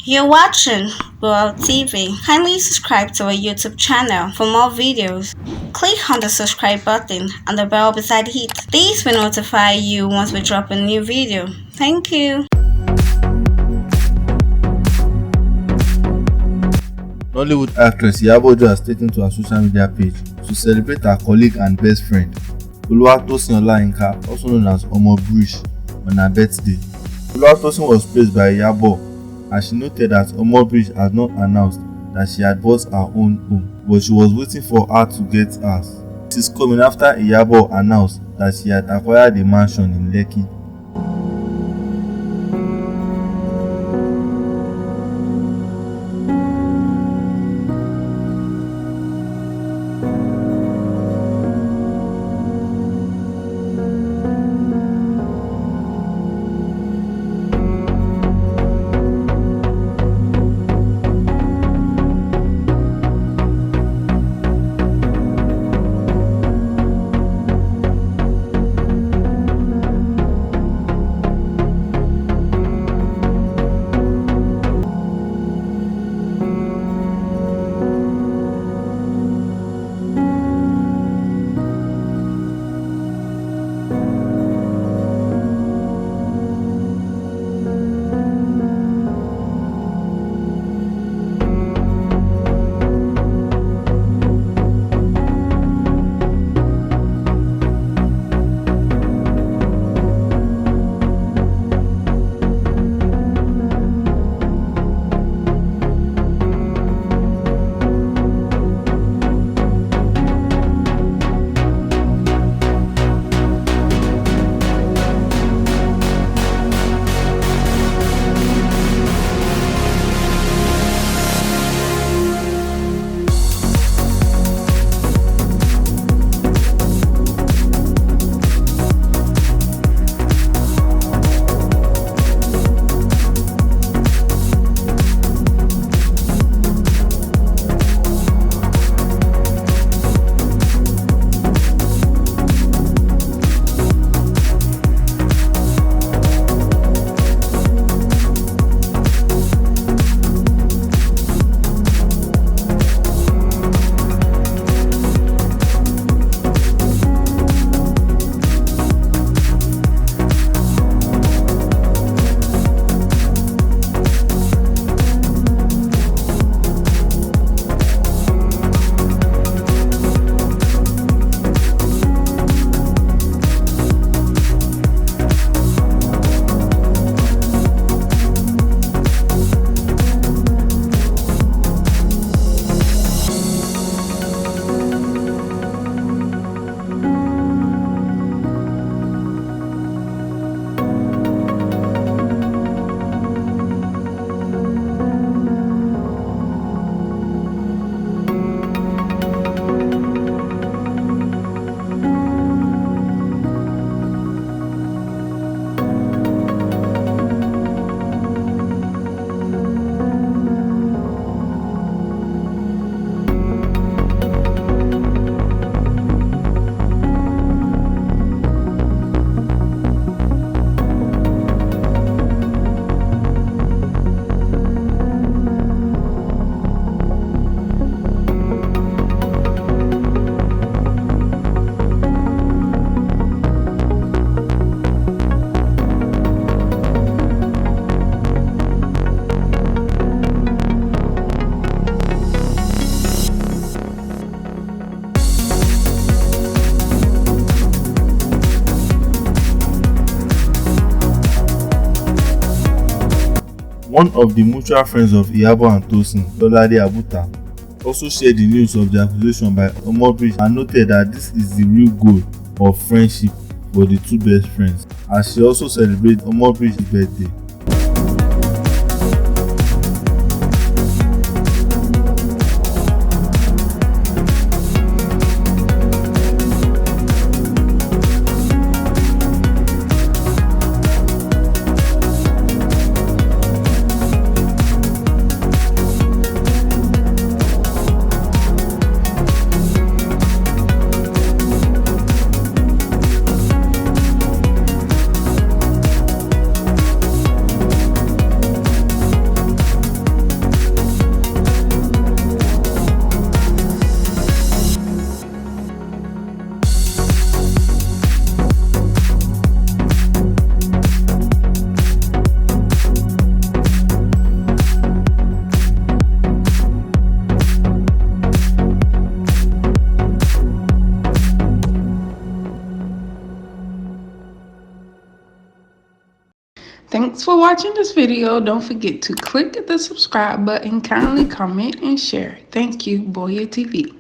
You're watching World TV. Kindly subscribe to our YouTube channel for more videos. Click on the subscribe button and the bell beside it. This will notify you once we drop a new video. Thank you. Nollywood actress Iyabo Ojo has taken to her social media page to celebrate her colleague and best friend, Oluwatosin Olayinka, also known as Brish, on her birthday. Oluwatosin was praised by Iyabo as she noted that Brish had not announced that she had bought her own home, but she was waiting for her to get hers. This is coming after Iyabo announced that she had acquired a mansion in Lekki. One of the mutual friends of Iyabo and Tosin, Lolade Abuta, also shared the news of the accusation by Brish and noted that this is the real goal of friendship for the two best friends, as she also celebrated Brish's birthday. Thanks for watching this video. Don't forget to click the subscribe button, kindly comment, and share. Thank you, Boya TV.